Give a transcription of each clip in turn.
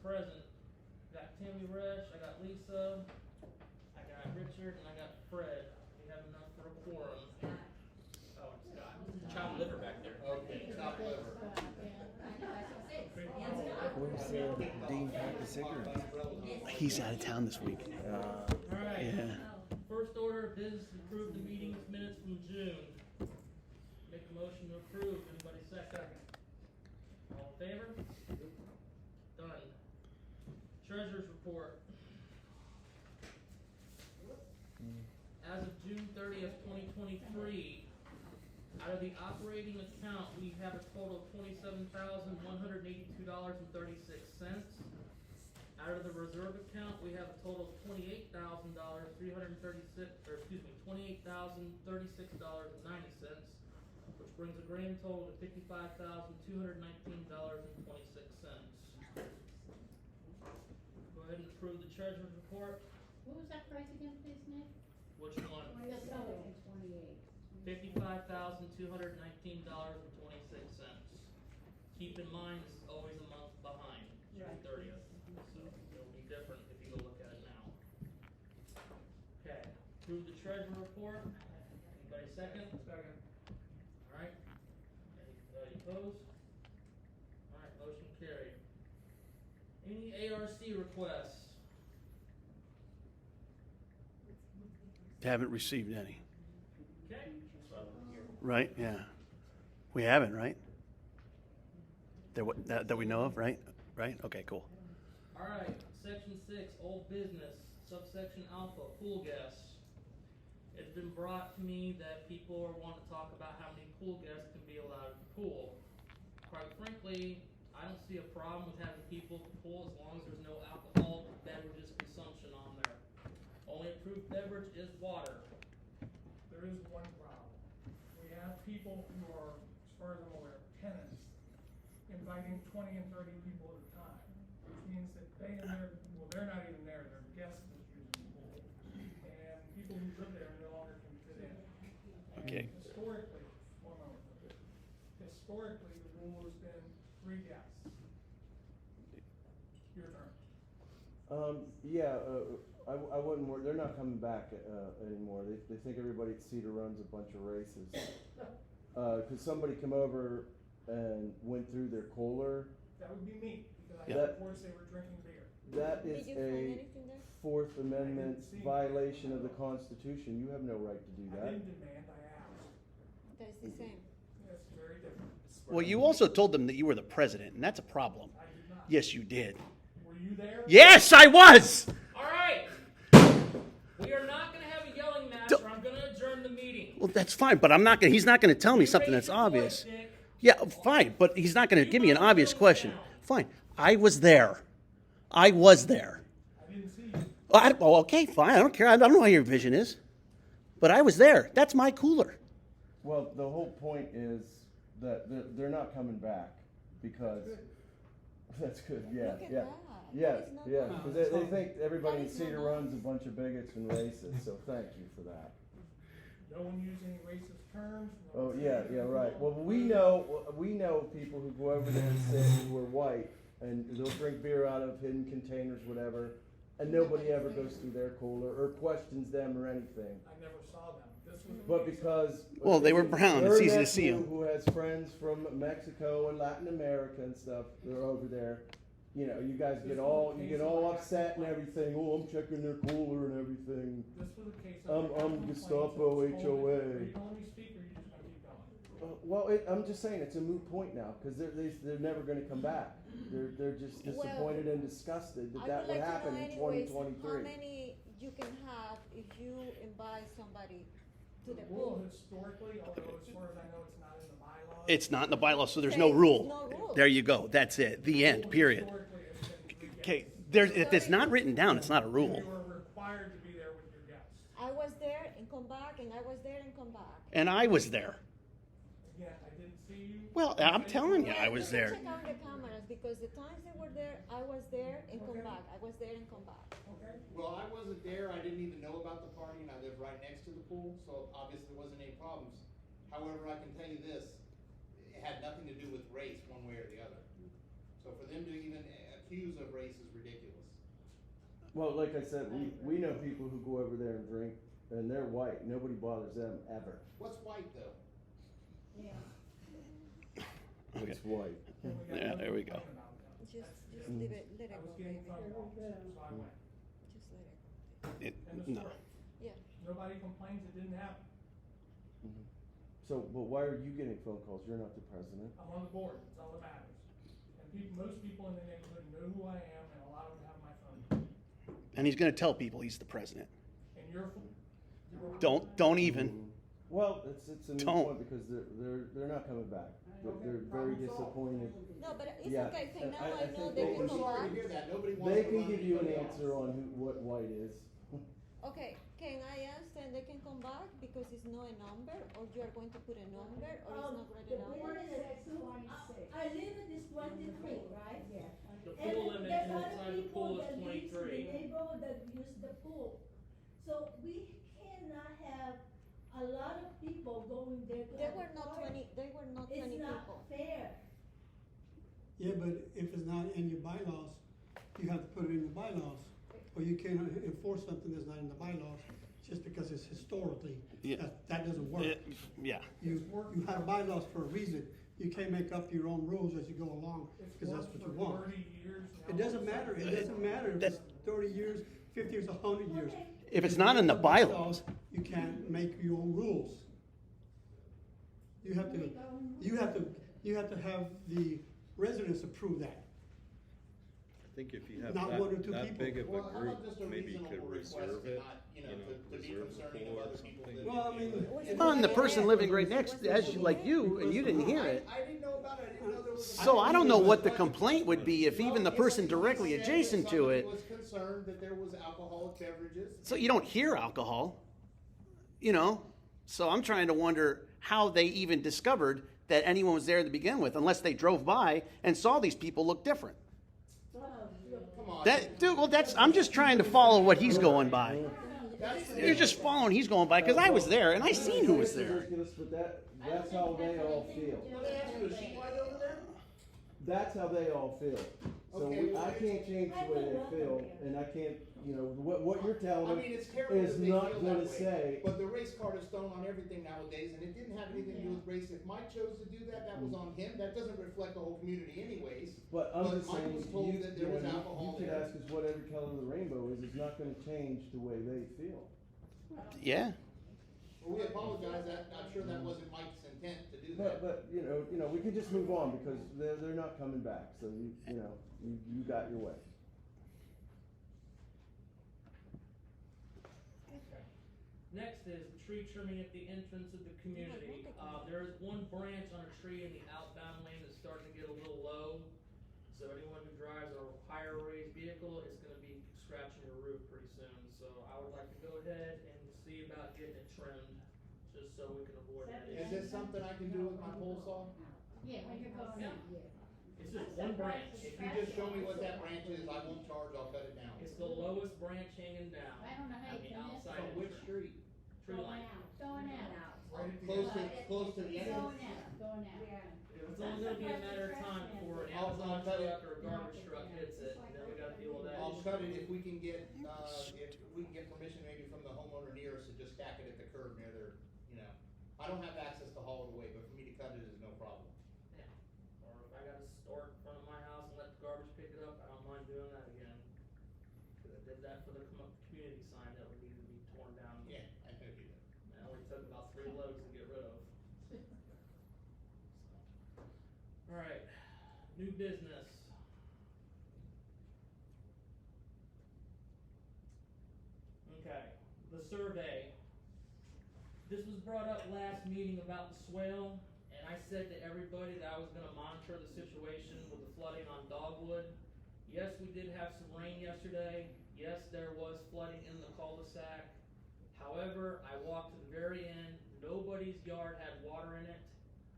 present. I got Tammy Resch, I got Lisa, I got Richard, and I got Fred. We have enough for a quorum. Oh, and Scott. Chopped liver back there. Okay, chopped liver. Where's Dean pack the cigarettes? He's out of town this week. Alright. Yeah. First order of business to approve the meeting's minutes from June. Make a motion to approve. Anybody second? All in favor? Done. Treasurer's report. As of June 30th, 2023, out of the operating account, we have a total of $27,182.36. Out of the reserve account, we have a total of $28,36.90, which brings a grand total to $55,219.26. Go ahead and approve the treasurer's report. What was that price again, please, Nick? Which one? The total. 28. $55,219.26. Keep in mind, this is always a month behind, June 30th. So it'll be different if you go look at it now. Okay, approve the treasurer report. Anybody second? Second. Alright. Anybody opposed? Alright, motion carried. Any ARC requests? Haven't received any. Okay. Right? Yeah. We haven't, right? That we know of, right? Right? Okay, cool. Alright, section 6, old business, subsection alpha, pool guests. It's been brought to me that people are wanting to talk about how many pool guests can be allowed at the pool. Quite frankly, I don't see a problem with having people at the pool as long as there's no alcohol beverages consumption on there. Only approved beverage is water. There is one problem. We have people who are, as far as I'm aware, tenants, inviting 20 and 30 people at a time, which means that they and their, well, they're not even there, they're guests that use the pool. And people who live there no longer can fit in. Okay. And historically, one moment, historically, the rule has been 3 guests. Your turn. I wouldn't worry. They're not coming back anymore. They think everybody at Cedar runs a bunch of races. Cause somebody come over and went through their cooler. That would be me, because I Yeah. had reports they were drinking beer. That is Did you find a anything there? Fourth Amendment see. violation of the Constitution. You have no right to do I that. didn't demand, I asked. That's the same. That's very different. Well, you also told them that you were the president, and that's a problem. I did not. Yes, you did. Were you there? Yes, I was! Alright! We are not gonna have a yelling match, or I'm gonna adjourn the meeting. Well, that's fine, but he's not gonna tell me You something raised that's your obvious. voice, Nick. Yeah, fine, but he's not gonna give me an obvious question. Fine. I was there. I was there. I didn't see you. Okay, fine. I don't care. I don't know how your vision is. But I was there. That's my cooler. Well, the whole point is that they're not coming back because that's good. Yeah, Look at yeah. that. Yes, That is not yeah, nice. because they think everybody That in is Cedar not runs a nice. bunch of bigots and racists, so thank you for that. No one used any racist terms. No Oh, one yeah, said yeah, anything right. wrong. Well, we know people who go over there and say who are white, and they'll drink beer out of hidden containers, whatever, and nobody ever goes through their cooler or questions them or anything. I never saw them. This was. But because. Well, they were brown. It's her easy to see nephew, 'em. Who has friends from Mexico and Latin America and stuff, they're over there. You know, you guys get all upset and everything. Oh, I'm checking their cooler and everything. This was a case I'm of. Gestapo HOA. Are you gonna let me speak, or are you just gonna keep going? Well, I'm just saying it's a moot point now because they're never going to come back. They're just disappointed and disgusted that that would happen in 2023. How many you can have if you invite somebody to the The rule pool? historically, although as far as I know, it's not in the bylaws. It's not in the bylaws, so there's Say no there's rule. no rule. There you go. That's it. The end. Period. Historically, it's been 3 Okay. guests. If it's not written down, it's not a rule. You are required to be there with your guests. I was there and come back, and I was there and come back. And I was there. Again, I didn't see you. Well, I'm telling you, I was You can there. check out the cameras because the times they were there, I was there and come Okay. back. I was there and come back. Okay. Well, I wasn't there, I didn't even know about the party, and I live right next to the pool, so obviously there wasn't any problems. However, I can tell you this, it had nothing to do with race, one way or the other. So for them to even accuse of race is ridiculous. Well, like I said, we know people who go over there and drink, and they're white, nobody bothers them ever. What's white though? Okay. It's white. Yeah, there we go. Just leave it, let I it was go, getting baby. phone calls, so I went. Just let it go. End of No. story. Yeah. Nobody complains it didn't happen. So, but why are you getting phone calls? You're not the president. I'm on the board, that's all that matters. And most people in the neighborhood know who I am, and a lot of them have my phone. And he's going to tell people he's the president. And you're. Don't even. Well, it's a new Don't. point because they're not coming back. They're very disappointed. No, but it's Yeah, okay, so and now I I know think they they can We're come sorry back. to hear that. Nobody wants They to can run give you an anybody answer else. on what white is. Okay, can I ask and they can come back because it's not a number, or you are going to put a number, or it's not really The a number? board says 26. I limit is 23, right? Yeah. The pool limit there's inside other the people pool is that lives in 23. the neighborhood that use the pool. So we cannot have a lot of people going there to They have were a not party. 20, they were not 20 It's not people. fair. Yeah, but if it's not in your bylaws, you have to put it in the bylaws. Or you can't enforce something that's not in the bylaws just because it's historically. Yeah. That doesn't work. Yeah. You have bylaws for a reason. You can't make up your own rules as you go along, because that's what you want. 30 years now. It doesn't matter, it doesn't matter if it's 30 years, 50 years, 100 years. Okay. If it's not in the bylaws, You can't make your own rules. You have to have the residents approve that. I think if you have Not one or two that people. big of a Well, how group, about just a maybe you could reasonable request reserve and it, not, to be reserve the concerning of pool or other people something. living. Well, I mean, in well, and the person living right next to, as you, like you, and you didn't hear it. I didn't know about it. I didn't know there was. So I don't know what the complaint would be if even the person directly He said that adjacent to it. somebody was concerned that there was alcoholic beverages. So you don't hear alcohol, So I'm trying to wonder how they even discovered that anyone was there to begin with, unless they drove by and saw these people look different. Come on. I'm just trying to follow what he's going by. That's the- You're just following he's going by because I was there and I seen who was there. Ridiculous, but that's how they all feel. Let me ask you, is she white over there? That's how they all feel. So Okay, well, I can't change the way they feel, and I can't, what you're telling I them mean, it's terrible is that they not feel gonna that way, say. but the race card is thrown on everything nowadays, and it didn't have anything to do with race. If Mike chose to do that, that was on him. That doesn't reflect the whole community anyways. But I'm just Mike saying, was told you, that there was alcohol you could there. ask us what every color of the rainbow is, it's not gonna change the way they feel. Yeah. Well, we apologize, I'm sure that wasn't Mike's intent to do that. But, we can just move on because they're not coming back, so you got your way. Next is tree trimming at the entrance of the community. There is one branch on a tree in the outbound lane that's starting to get a little low. So anyone who drives a higher raised vehicle is gonna be scratching your roof pretty soon. So I would like to go ahead and see about getting it trimmed, just so we can avoid that Is issue. this something I can do with my pole saw? Yeah, when you're going Yeah. in. It's just one branch. If you just show me what that branch is, I won't charge, I'll cut it down. It's the lowest branch hanging down. I don't know how on you the can miss outside From which entrance. street? Tree line. Going out. Close to the entrance? Going out. It's only gonna be a matter of time before an I'll Amazon cut it. truck or a garbage truck hits it, and then we gotta deal with that I'll issue. cut it if we can get, permission maybe from the homeowner near us to just stack it at the curb near their, I don't have access to haul it away, but for me to cut it is no problem. Yeah. Or if I gotta store it in front of my house and let the garbage pick it up, I don't mind doing that again. Cause I did that for the community sign that we needed to be torn down. Yeah, I know you do. It only took about 3 loads to get rid of. Alright, new business. Okay, the survey. This was brought up last meeting about the swale, and I said to everybody that I was gonna monitor the situation with the flooding on Dogwood. Yes, we did have some rain yesterday. Yes, there was flooding in the cul-de-sac. However, I walked to the very end, nobody's yard had water in it.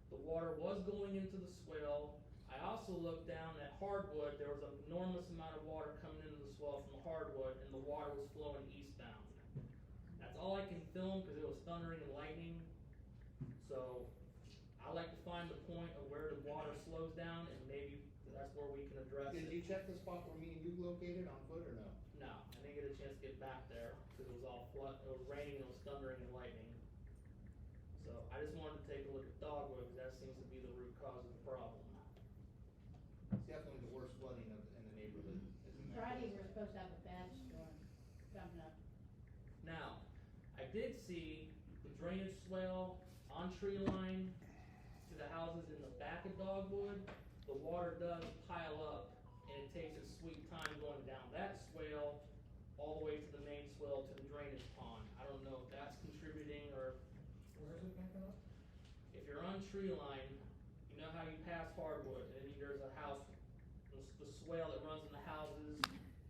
The water was going into the swale. I also looked down at Hardwood, there was an enormous amount of water coming into the swale from Hardwood, and the water was flowing eastbound. That's all I can film because it was thundering and lightning. So I like to find the point of where the water slows down, and maybe that's that's where we can address it. Did you check the spot where me and you located on foot or no? No, I didn't get a chance to get back there, cause it was all flood, it was raining, it was thundering and lightning. So I just wanted to take a look at Dogwood, cause that seems to be the root cause of the problem. It's definitely the worst flooding in the neighborhood. is in that Friday, cul-de-sac. we're supposed to have a bad storm coming up. Now, I did see the drainage swale on tree line to the houses in the back of Dogwood. The water does pile up, and it takes its sweet time going down that swale all the way to the main swale to the drainage pond. I don't know if that's contributing, or Where is it backing up? if you're on tree line, you know how you pass hardwood, and there's a house, the swale that runs in the houses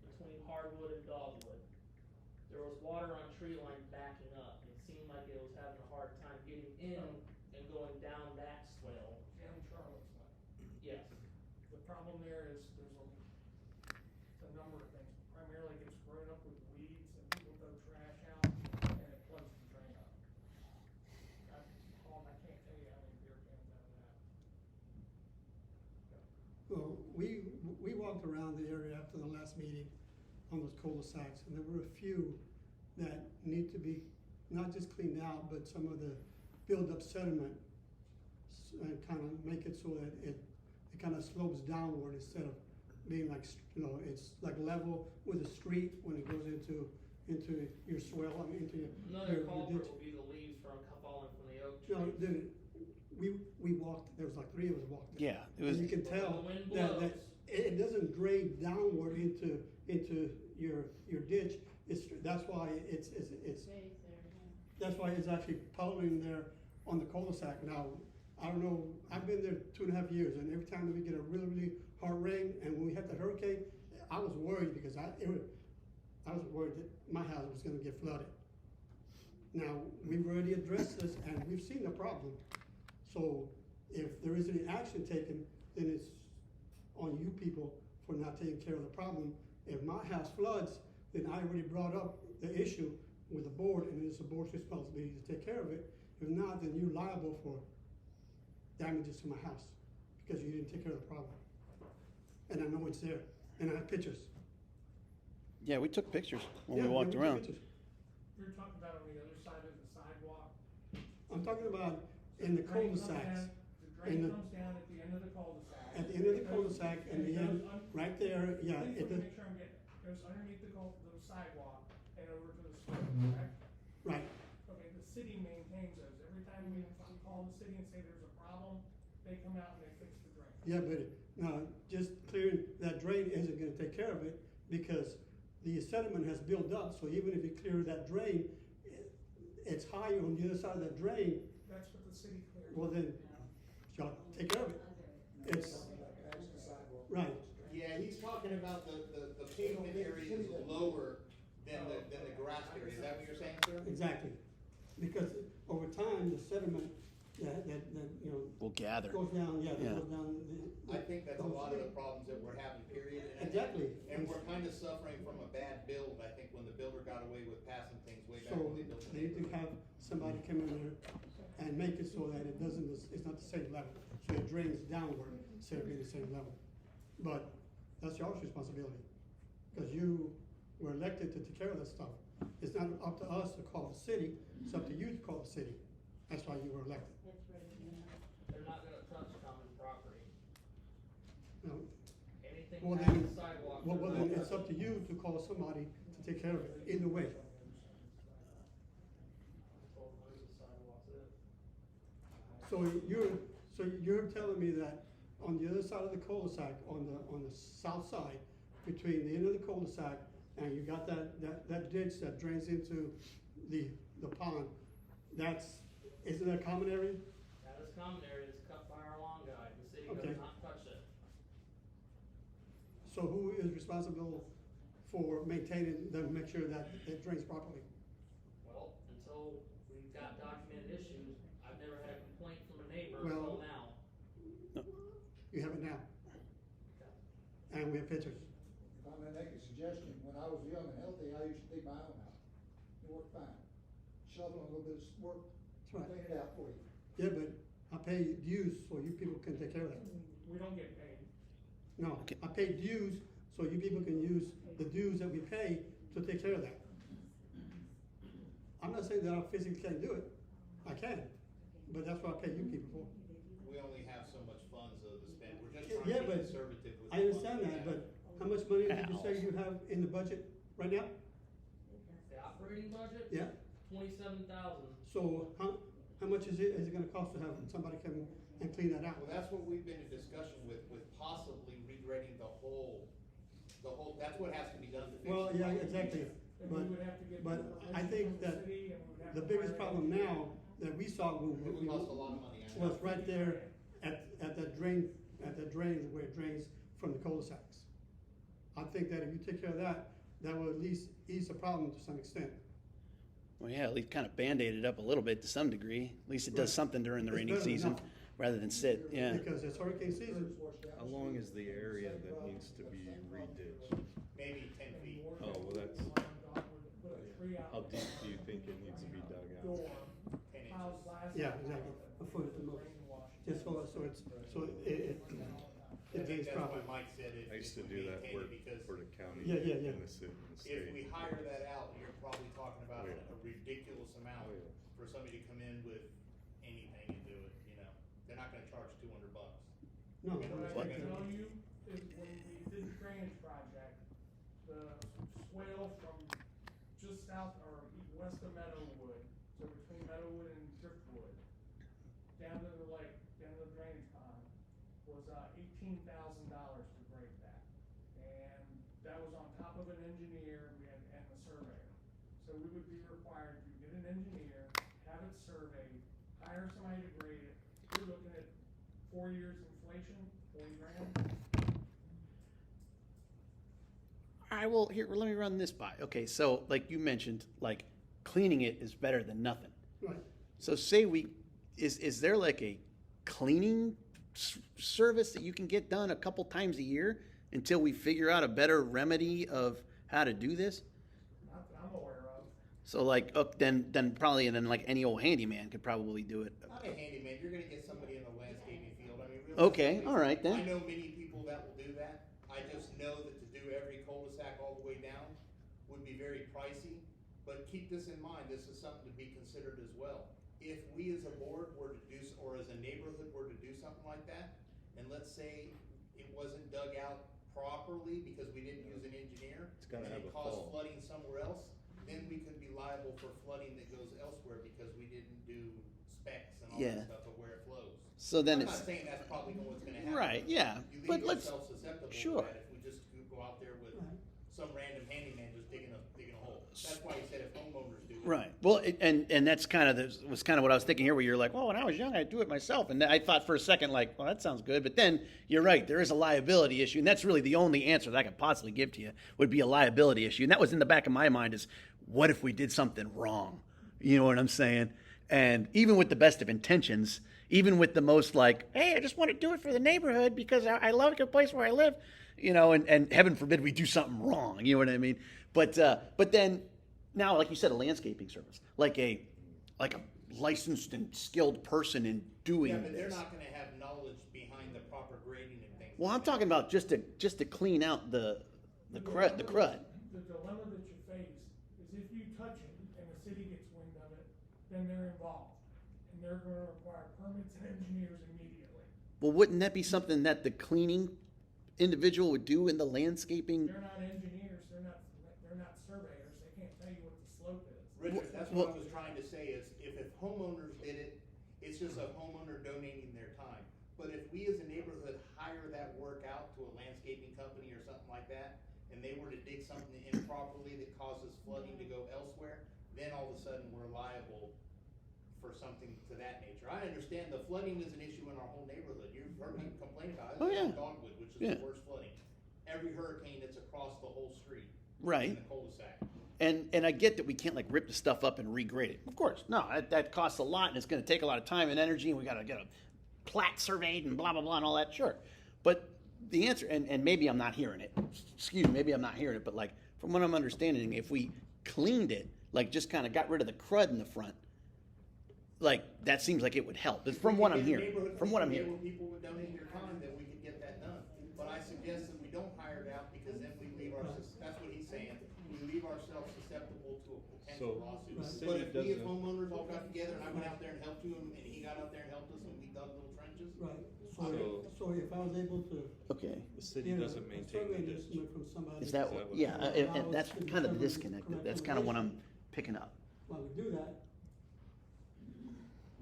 between hardwood and dogwood. There was water on tree line backing up. It seemed like it was having a hard time getting in and going down that swale. And Charlotte's Way. Yes. The problem there is it's a number of things. Primarily it gets grown up with weeds and people throw trash out and it plugs the drain up. I can't tell you how many beer cans out of that. Well, we walked around the area after the last meeting on those cul-de-sacs, and there were a few that need to be not just cleaned out, but some of the build-up sediment and kind of make it so that it kind of slopes downward instead of being like, it's like level with the street when it goes into your swale, I mean, into your Another your culprit ditch. will be the leaves from falling from the oak No, trees. we walked, there was like 3 of us walked. Yeah, it was. And you can tell When the wind that blows. it doesn't drain downward into your ditch. That's why it's Stays there, yeah. that's why it's actually puddling there on the cul-de-sac. Now, I don't know, I've been there 2.5 years, and every time that we get a really, really hard rain, and when we had the hurricane, I was worried because I was worried that my house was gonna get flooded. Now, we've already addressed this, and we've seen the problem. So if there isn't any action taken, then it's on you people for not taking care of the problem. If my house floods, then I already brought up the issue with the board, and it's the board's responsibility to take care of it. If not, then you're liable for damages to my house, because you didn't take care of the problem. And I know it's there, and I have pictures. Yeah, we took pictures when Yeah, we walked took around. pictures. You're talking about on the other side of the sidewalk. I'm talking about in the drain comes cul-de-sacs. down- The in drain the- comes down at the end of the cul-de-sac. At the end of the It goes- cul-de-sac, and it the goes end, right there, yeah, Please it let me does, make sure I'm getting it. Goes underneath the sidewalk and over to the street, correct? right. Okay, the city maintains those. Every time we call the city and say there's a problem, they come out and they fix the drain. Yeah, but now, just clearing that drain isn't gonna take care of it, because the sediment has built up, so even if you clear that drain, it's higher on the other side of that drain, That's what the city clears. well then, y'all take care of it. It's, right, Yeah, he's talking about the pavement area is lower than the grass area. Is that what you're saying, sir? exactly. Because over time, the sediment, that, you know, We'll gather. goes down, Yeah. goes down the. I think that's a lot of the problems that we're having, period. And I think- Exactly. And we're kind of suffering from a bad build, I think, when the builder got away with passing things way back So when they built the they need to neighborhood. have somebody come in there and make it so that it doesn't, it's not the same level. So it drains downward instead of being the same level. But that's y'all's responsibility, because you were elected to take care of that stuff. It's not up to us to call the city, it's up to you to call the city. That's why you were elected. It's ready, yeah. They're not gonna touch common property. You know, Anything Well, past then- the sidewalk. well, they're then not it's up to you to call somebody to take care of it, either way. Well, there's the sidewalks there. So you're telling me that on the other side of the cul-de-sac, on the south side, between the end of the cul-de-sac, and you got that ditch that drains into the pond, isn't that a common area? That is common area, it's cut by our lawn guy, the city Okay. does not touch it. So who is responsible for maintaining, make sure that it drains properly? Well, until we've got documented issues, I've never had a complaint from a neighbor Well- until now. You have it now, and we have pictures. If I may make a suggestion, when I was young and healthy, I used to dig my own house. It worked fine. Shoveling a little bit of work, That's right. clean it out for you. Yeah, but I pay dues so you people can take care of that. We don't get paid. No, Okay. I pay dues, so you people can use the dues that we pay to take care of that. I'm not saying that I physically can't do it, I can, but that's what I pay you people for. We only have so much funds to spend, we're just Yeah, trying to be but conservative with. I the understand funds we that, have. but how much money did you say you have in the budget right now? The operating budget? Yeah, 27,000. so how much is it gonna cost to have somebody come and clean that out? Well, that's what we've been in discussion with possibly regrading the whole, that's what has to be done to fix. Well, the yeah, problem. exactly, And but, we would have to get but permission I from think the that city, and we would have the to biggest hire problem engineers. now that we saw We lost a lot of money on was that. right there at the drain where it drains from the cul-de-sacs. I think that if you take care of that, that will at least ease the problem to some extent. Well, yeah, at least kind of Band-Aid it up a little bit to some degree. At least it does Right. something during the It's rainy better than season, nothing. rather than sit, yeah. Because it's hurricane season. How long is the area that needs to be re-ditched? Maybe 10 And feet. more Oh, well, than that's- one dog would put a tree out How deep there, do you think it needs to be dug out? door, 10 house inches. glass Yeah, on top exactly. of it, A foot at the most. brainwash. Just so it I think drains that's properly. what Mike said, I used if to we do that maintain work it, because for the county Yeah, yeah, yeah. and the city, and the if state. we hire that out, you're probably talking about Oh, a yeah. ridiculous amount Oh, yeah. for somebody to come in with anything and do it, you know? They're not gonna charge $200. No. Yeah, What I What? can tell you is when we did the drainage project, the swale from just south or west of Meadowwood, so between Meadowwood and Driftwood, down to the lake, down to the drainage pond, was $18,000 to grade that. And that was on top of an engineer, and the surveyor. So we would be required to get an engineer, have it surveyed, hire somebody to grade it. You're looking at 4 years inflation, 40 grand. All right, well, here, let me run this by. Okay, so like you mentioned, like cleaning it is better than nothing. Right. So say is there like a cleaning service that you can get done a couple times a year until we figure out a better remedy of how to do this? Not that I'm aware of. So like, then probably like any old handyman could probably do it. Not a handyman, you're gonna get somebody in the landscaping field, I mean, really. Okay, all right then. I know many people that will do that, I just know that to do every cul-de-sac all the way down would be very pricey, but keep this in mind, this is something to be considered as well. If we as a board were to do, or as a neighborhood were to do something like that, and let's say it wasn't dug out properly because we didn't use an engineer, It's gotta and have it a caused fall. flooding somewhere else, then we could be liable for flooding that goes elsewhere because we didn't do specs and all Yeah. that stuff of where it flows. So then I'm it's not saying that's probably what's gonna happen. right, yeah. You But leave let's yourself susceptible to sure. that if we just go out there with Right. some random handyman just digging a hole. That's why he said if homeowners do it. Right. Well, and that's kind of was kind of what I was thinking here, where you're like, well, when I was young, I'd do it myself, and I thought for a second, like, well, that sounds good, but then you're right, there is a liability issue, and that's really the only answer that I could possibly give to you would be a liability issue, and that was in the back of my mind is, what if we did something wrong? You know what I'm saying? And even with the best of intentions, even with the most like, hey, I just want to do it for the neighborhood because I love the place where I live, you know, and heaven forbid we do something wrong, you know what I mean? But then now, like you said, a landscaping service, like a licensed and skilled person in doing Yeah, but they're this. not gonna have knowledge behind the proper grading and things. Well, I'm like that. talking about just to clean out the crud. The dilemma that you face is if you touch it and the city gets wind of it, then they're involved. And they're gonna require permits and engineers immediately. Well, wouldn't that be something that the cleaning individual would do in the landscaping? They're not engineers, they're not surveyors, they can't tell you what the slope is. Richard, that's Well- what I was trying to say is, if homeowners did it, it's just a homeowner donating their time. But if we as a neighborhood hire that work out to a landscaping company or something like that, and they were to dig something improperly that causes flooding to go elsewhere, then all of a sudden we're liable for something to that nature. I understand the flooding is an issue in our whole neighborhood. You've heard me complain about it. Oh, yeah. Dogwood, which is Yeah. the worst flooding. Every hurricane, it's across the whole street. Right. In the cul-de-sac. And I get that we can't like rip the stuff up and regrade it. Of course, no, that costs a lot and it's going to take a lot of time and energy, and we got to get a plat surveyed and blah blah blah and all that. Sure, but the answer, and maybe I'm not hearing it. Excuse me, maybe I'm not hearing it, but like from what I'm understanding, if we cleaned it, like just kind of got rid of the crud in the front, like that seems like it would help. From what I'm hearing, from what I'm hearing. People would donate their time, that we could get that done. But I suggest hire it out, because then we leave that's what he's saying, we leave ourselves susceptible to a potential So, lawsuit. the But city if we as doesn't- homeowners all got together and I went out there and helped you, and he got out there and helped us, and we dug little trenches. Right, So- so if I was able to Okay. The city get a doesn't maintain survey the ditch. estimate from somebody. Is that, Is that what- yeah, and that's Allow us to kind of the determine disconnect. correct That's kind of what I'm elevation. picking up. While we do that,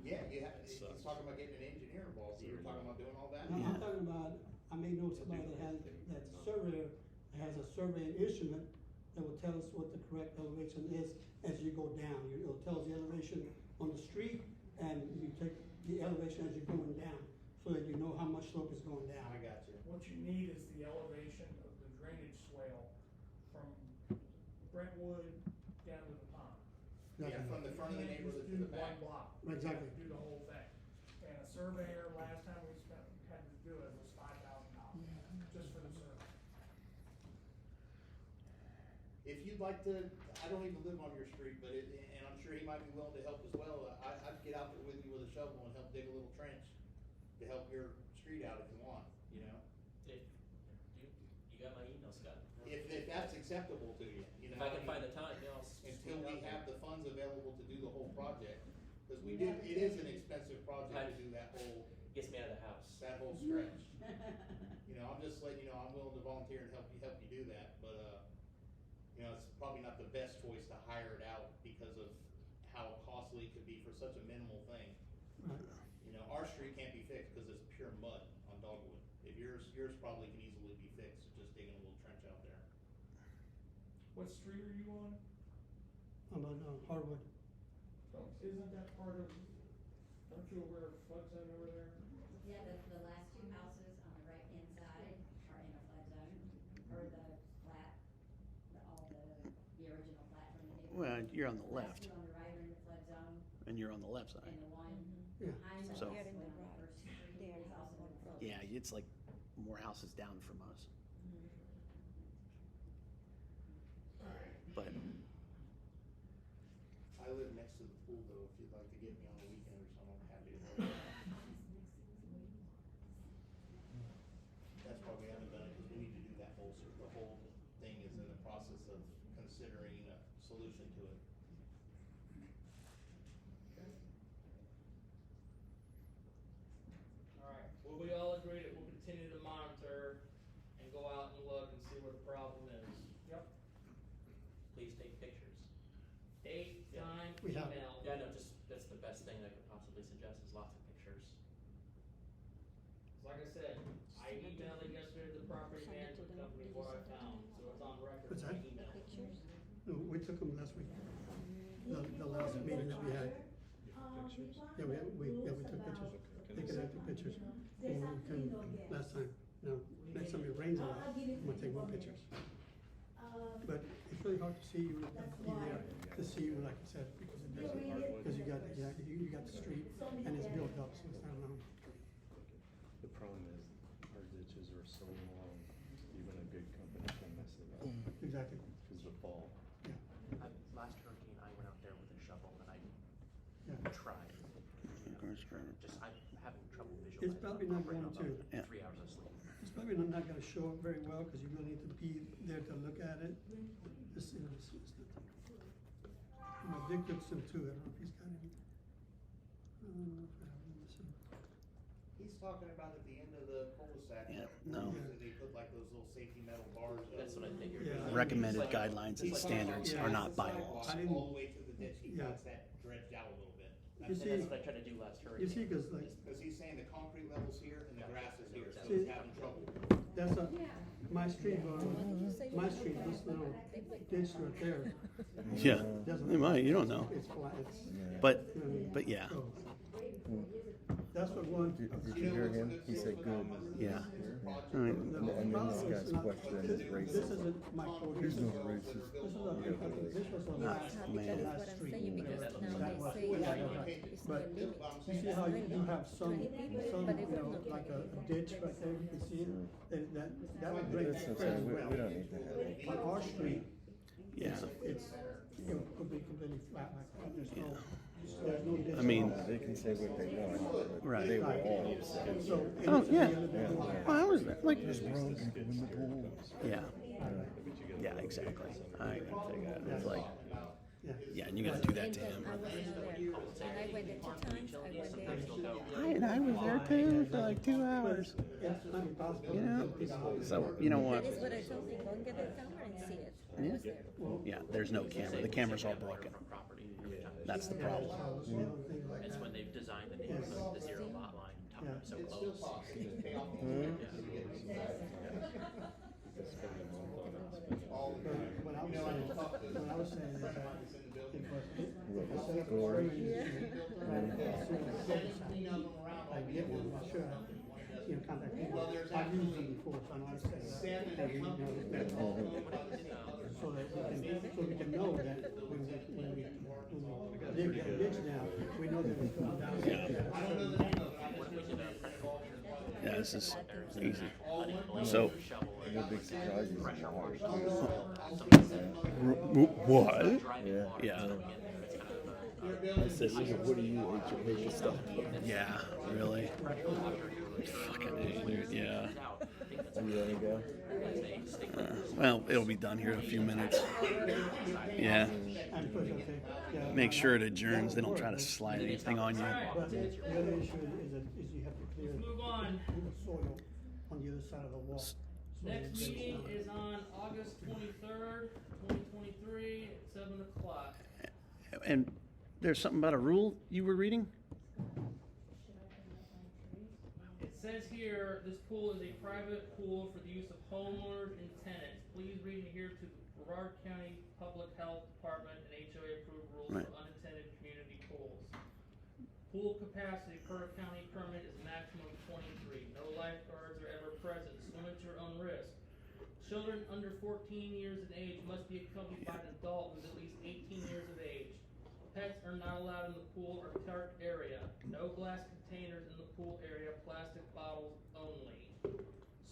Yeah, he's Sucks. talking about getting an engineer involved, so you're talking about doing all that? I'm talking about, I may know somebody that has, that's a surveyor, that has a surveying instrument that will tell us what the correct elevation is as you go down. It'll tell us the elevation on the street, and you take the elevation as you're going down, so that you know how much slope is going down. I got you. What you need is the elevation of the drainage swale from Brentwood down to the pond. Yeah, from the front of the neighborhood to the back. One block. Exactly. Do the whole thing. And a surveyor, last time we had to do it was $5,000, just for the survey. If you'd like to, I don't even live on your street, but and I'm sure he might be willing to help as well, I'd get out there with you with a shovel and help dig a little trench to help your street out if you want, you know? If, you got my email, Scott. If that's acceptable to you, you know? If I can mean, find the time, yeah, I'll Until we swing out have there. the funds available to do the whole project, because it is an expensive project to do that whole Gets me out of the house. stretch. You know, I'm just letting you know, I'm willing to volunteer and help you do that, but, you know, it's probably not the best choice to hire it out because of how costly it could be for such a minimal thing. Right. You know, our street can't be fixed because it's pure mud on Dogwood. If yours probably can easily be fixed, just digging a little trench out there. What street are you on? I'm on Hardwood. Isn't that part of, aren't you aware of flood zone over there? Yeah, the last two houses on the right-hand side are in a flood zone, or the flat, the original flat from the neighborhood. Well, you're on the last left, two on the right are in the flood zone, and you're on the left side. and the one Yeah. behind the So- last They're in one the on the right. first street They are is also in the flood zone. Yeah, it's like more houses down from us. But I live next to the pool though, if you'd like to get me on the weekend or something, I'm happy to help. That's why we haven't done it, because we need to do that the whole thing is in the process of considering a solution to it. Alright, well, we all agree that we'll continue to monitor and go out and look and see what the problem is. Yep. Please take pictures. Date, Yeah. time, We have- email. Yeah, no, just, that's the best thing I could possibly suggest is lots of pictures. Like I said, I emailed it yesterday to the property management company what I found, so it's on record What's in my that? email. Pictures? No, we took them last week. The last meeting that we had. Yeah, we took pictures. They can have the pictures. And we couldn't last time. Now, next time it rains a lot, I'm gonna take more pictures. But it's really hard to see you, be there, to see you, like I said, because it doesn't, because you got the street and it's built up, so it's not long. The problem is our ditches are so long, even a good company can mess it up. Exactly. Cause the fall. Yeah, Last hurricane, I went out there with a shovel and I yeah. tried. Just, I'm having trouble visualizing. It's probably not operating going on to. about 3 hours of sleep. It's probably not gonna show up very well, cause you're gonna need to be there to look at it. This, you know, it's nothing. You know, Dick looks into it, I don't know if he's got any. I don't know if I have it, so. He's talking about at the end of the cul-de-sac. Yeah, no. They put like those little safety metal bars up. That's what I figured. Yeah. recommended It's like- guidelines and He's talking about standards Yeah. are not the bylaws. sidewalk All the way to the ditch, he Yeah. wants that dredged out a little bit. You And see- that's what I tried to do last hurricane. You see, cause like, Because he's saying the concrete level's here and the grass is here, so See- he's having trouble. that's my street, my street, this little ditch right there. Yeah, doesn't- they might, you don't know. It's flat, it's. But, you know what I mean? but yeah, So, That's what one. Did you hear him? He said good. yeah. Project. I mean, And then this guy's questioning his This racism. isn't my code. There's no This racist. is this was the last, Ah, the man. last What I'm street. saying, because whatever. now That they was- say yeah, it's right. no But limit. you see how you have some, But if you know, we're not like a getting ditch right there, you can see it, that would break That's what I'm very saying, well. we don't need to have it. On our street, yeah. it's, you know, could be completely flat like that, there's no, there's no I mean, They can say what they want, but Right. they were all upset. So, Oh, yeah. Yeah. Well, I was there. Like, This bro can go in the pool. yeah. Yeah, exactly. I it's like, yeah. yeah, and you gotta do that to him. I was not there, and I went there 2 times, I went there. I was there too for like 2 hours. It's not impossible. You know? So, you know what? That is what I told him, go and get the camera and see it. I Yeah. was there. Yeah, there's no camera. The camera's all broken. That's the problem. It's when they've designed the neighborhood, the zero lot line, top Yeah. so It still close. costs to pay off the Mhm. loan just to get this all the time. What I was You know, saying, I talked to what I was saying is a friend that of mine that's in the building. if a What, set up score? a screen, Yeah. Seventeen of them around. I get one, I'm sure, contact people. Well, there's I've used them actually before, so I know how to set it up. seven And we know companies that- that all owned by the same mother. So that we can know that when we dig that ditch down, we know that it's going down. I don't know the name of it, I just know that it's involved in the project. Yeah, this is easy. All one. So, No big surprises in the water. what? Yeah. Yeah. I said, what do you hate your stuff? Yeah, really. Fucking A, dude. Yeah. You ready to go? Well, it'll be done here in a few minutes. Yeah. And push, okay, yeah. Make sure it adjourns. They don't try to slide anything on you. But the other issue is you have to clear Move on. the soil on the other side of the wall. So Next it's- meeting is on August 23rd, 2023, at 7 o'clock. And there's something about a rule you were reading? It says here, this pool is a private pool for the use of homeowners and tenants. Please read and adhere to the Brevard County Public Health Department and HOA approved rules Right. for unattended community pools. Pool capacity per county permit is maximum 23. No lifeguards are ever present. Swim at your own risk. Children under 14 years of age must be accompanied by an adult who is at least 18 years of age. Pets are not allowed in the pool or park area. No glass containers in the pool area, plastic bottles only.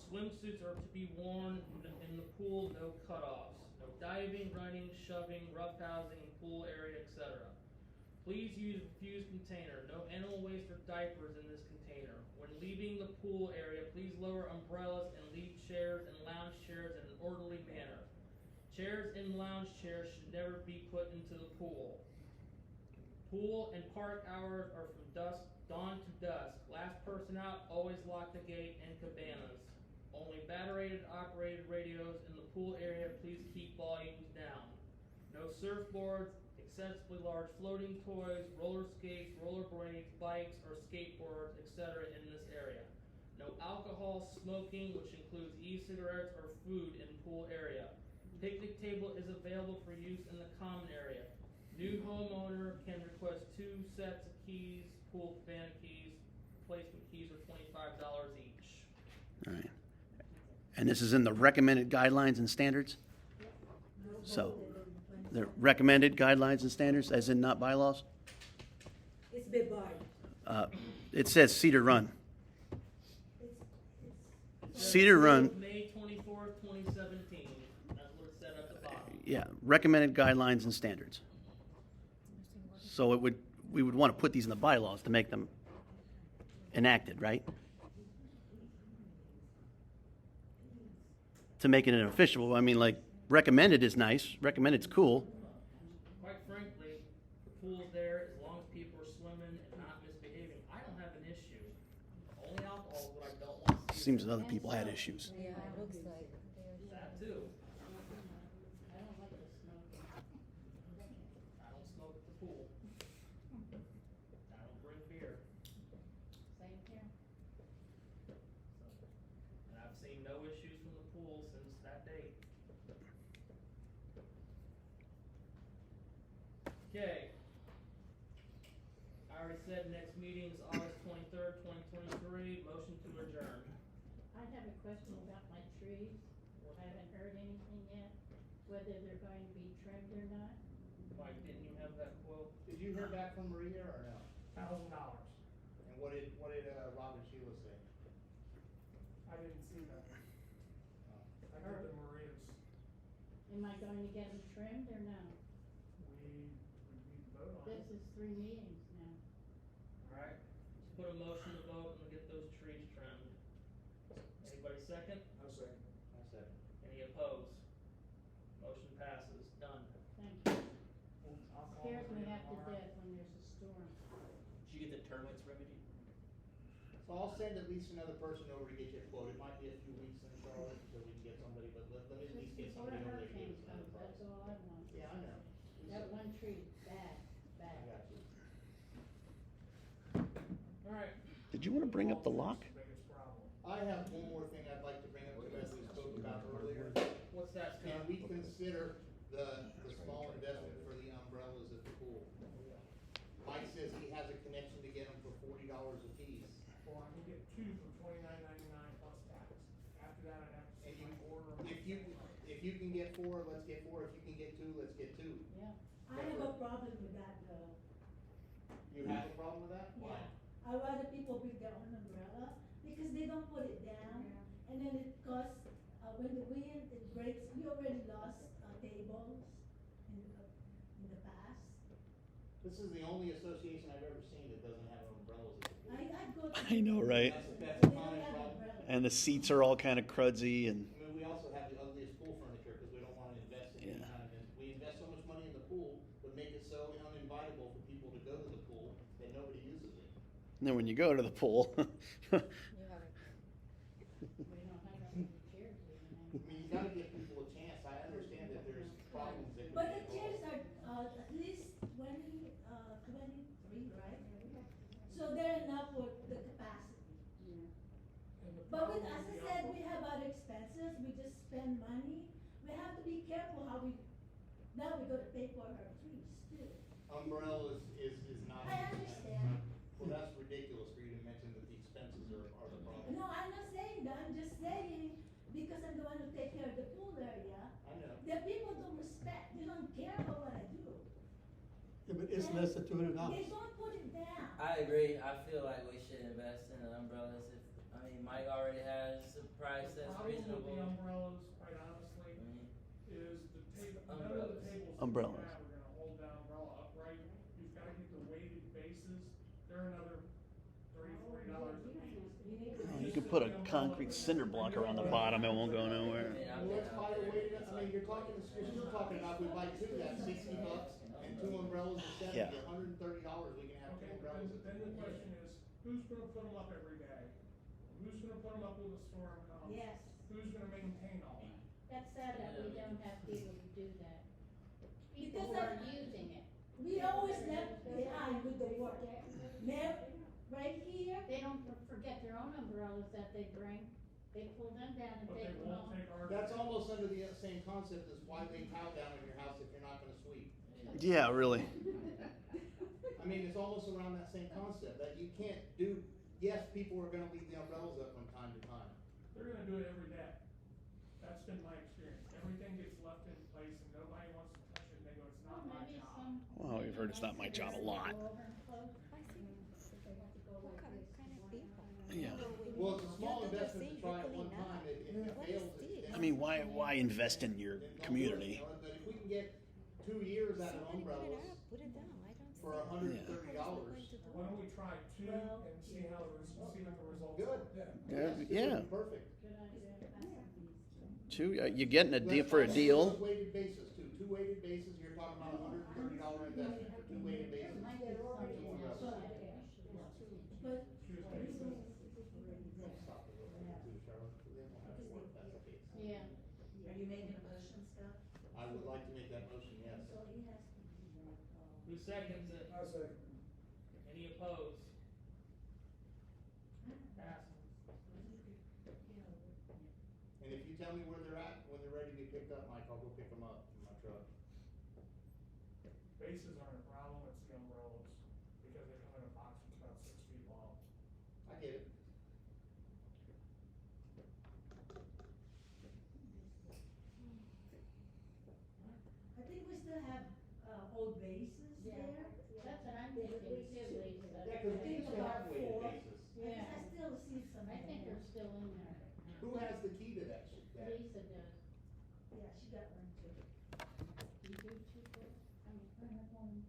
Swimsuits are to be worn in the pool, no cutoffs. No diving, running, shoving, roughhousing in pool area, etc. Please use a refused container. No animal waste or diapers in this container. When leaving the pool area, please lower umbrellas and leave chairs and lounge chairs in an orderly manner. Chairs and lounge chairs should never be put into the pool. Pool and park hours are from dawn to dusk. Last person out, always lock the gate and cabanas. Only battery operated radios in the pool area, please keep volumes down. No surfboards, excessively large floating toys, roller skates, rollerblades, bikes, or skateboards, etc. in this area. No alcohol, smoking, which includes e-cigarettes or food in pool area. Picnic table is available for use in the common area. New homeowner can request 2 sets of keys, pool cabana keys. Replacement keys are $25 each. All right. And this is in the recommended guidelines and standards? So, the recommended guidelines and standards, as in not bylaws? It's Brevard. It says Cedar Run. Cedar Run, May 24th, 2017. That's what it said at the bottom. yeah, recommended guidelines and standards. So we would want to put these in the bylaws to make them enacted, right? To make it an official, I mean, like, recommended is nice, recommended's cool. Quite frankly, the pool's there as long as people are swimming and not misbehaving. I don't have an issue. Only alcohol is what I don't want to see. Seems that other people had issues. Yeah, it looks like. That too. I don't like the smoking. I don't smoke at the pool. I don't drink beer. Same here. And I've seen no issues from the pool since that date. Okay. I already said next meeting is August 23rd, 2023. Motion to adjourn. I have a question about my trees. I haven't heard anything yet, whether they're going to be trimmed or not. Mike, didn't you have that quote? Did you hear back from Maria or no? $1,000. And what did Rob and Sheila say? I didn't see that. I heard the Marias. Am I going to get them trimmed or no? We need to vote on This is 3 meetings now. Alright, let's put a motion to vote and get those trees trimmed. Anybody second? I'll second. I said, Any opposed? Motion passes, done. Thank you. Scares me half to death when there's a storm. Did you get the termites remedied? so I'll send at least another person over to get you a quote. It might be a few weeks in Charlotte until we can get somebody, but let me at least get Before the somebody over there to hurricane give us another comes, price. that's all I want. Yeah, I know. That one tree, bad, I bad. got you. Alright, Did you want to bring up the lock? Biggest problem. I have one more thing I'd like to bring up to you, as we spoke about earlier. what's that, Can Scott? we consider the small investment for the umbrellas at the pool? Mike says he has a connection to get them for $40 a piece. Well, I can get 2 for $29.99 plus tax. After that, I'd have to And see you, my order. if you can get 4, let's get 4. If you can get 2, let's get 2. Yeah. I have a problem with that though. You have a problem with that? Yeah. I'd rather people bring their own umbrella because they don't put it down and then it costs, when the wind, it breaks. We already lost tables in the past. This is the only association I've ever seen that doesn't have umbrellas at the pool. I go to. I know, right? That's They a don't common have problem. umbrellas. And the seats are all kind of cruddy and I mean, we also have the ugliest pool furniture because we don't want to invest in any Yeah. kind of, we invest so much money in the pool, but make it so uninvitable for people to go to the pool that nobody uses it. then when you go to the pool, We don't have any chairs even I mean, you gotta give people a chance. I understand that there's problems that can But be the chairs involved. are, at least 23, right? So they're enough for the capacity. And the But with, problem as I with the said, we have other expenses, we just spend money. We have to be careful how we, now we gotta pay for our trees too. Umbrellas is not. I understand. Well, that's ridiculous for you to mention that the expenses are the problem. No, I'm not saying that, I'm just saying, because I'm the one who take care of the pool area, I know. the people don't respect, they don't care about what I do. Yeah, but it's less than $200. They don't put it down. I agree. I feel like we should invest in the umbrellas. If I mean, Mike already has a price The that's problem with the reasonable. umbrellas, quite honestly, I mean, is the table, none of Umbrellas. the tables that we Umbrellas. have are gonna hold that umbrella upright. You've gotta get the weighted bases, they're another $30-40 a piece. you could put a concrete cinder block around the bottom, it won't go nowhere. Well, let's buy a weighted, I mean, you're talking about, we buy 2, that's $60, and 2 umbrellas is 70, Yeah. $130, we can have 2 Okay, umbrellas. then the question is, who's gonna put them up every day? Who's gonna put them up when the storm comes? Yes. Who's gonna maintain all that? That's sad that we don't have people to do that. People Because who are I- using it. We always left behind with the work. Never, right here, They don't forget their own umbrellas that they bring. They pull them down and But take they them won't home. take ours. That's almost under the same concept as why they tile down in your house if you're not gonna sweep. Yeah, really. I mean, it's almost around that same concept, that you can't do, yes, people are gonna leave the umbrellas up from time to time. They're gonna do it every day. That's been my experience. Everything gets left in place and nobody wants to touch it and they go, it's Well, not my maybe job. some. Well, we've heard it's not my job a lot. Go over and close. What kind of people? Yeah. Well, it's a small You do the investment thing, to try you it one clean up. time, if it What fails, is this? it's. I mean, why invest in your then don't do it, community? you know, But if we can get 2 years out of Somebody put it umbrellas up, put it down, I don't for see. $130. Why don't we try 2 and see how the, see what the results Good. are? Yeah. Yes, it Yeah. would be perfect. Good idea. Two, you're getting a deal Let's for a try deal. those weighted bases too, 2 weighted bases, you're talking about $130 investment for 2 weighted bases. Might be something Two else. umbrellas. but Choose bases. Stop it, we're gonna do, Charlotte. They won't have to work, that's the case. Yeah. Are you making a motion, Scott? I would like to make that motion, yes. so he has to be like, Who seconds it? I second. Any opposed? Passes. And if you tell me where they're at, when they're ready to be picked up, Mike, I'll go pick them up in my truck. Bases aren't a problem, it's the umbrellas, because they come in a box that's about 6 feet long. I get it. I think we still have, old bases Yeah. there. That's what I'm thinking too, Lisa. Yeah, cause we used to have weighted bases. Yeah. I still see some. I think there. they're still in there. Who has the key to that shit? That- Lisa does. Yeah, she got one too. You do too, Chris? I mean, I have one.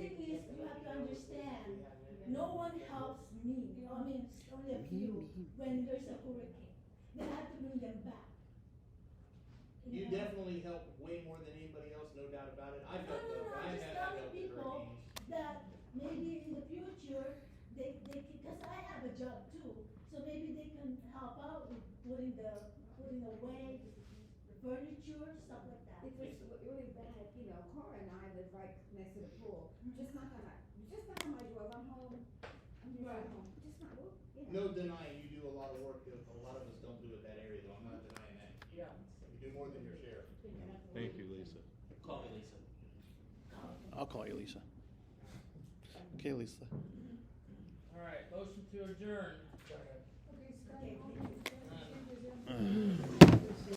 thing is, you have to understand, no one helps me, I mean, it's only a few, when there's a hurricane. They have to bring them back. You definitely help way more than anybody else, no doubt about it. I've No, helped no, no, I I'm just have telling helped with people hurricanes. that maybe in the future, because I have a job too, so maybe they can help out with putting away the furniture, stuff like that. If it's really bad, you know, Cora and I live right next to the pool, just knock on my door, I'm home, I'm just at home, just not, you know. No denying you do a lot of work that a lot of us don't do at that area, though. I'm not denying that. Yeah. You do more than your share. Thank you, Lisa. Call me Lisa. I'll call you, Lisa. Okay, Lisa. All right, motion to adjourn. Second. Okay, None.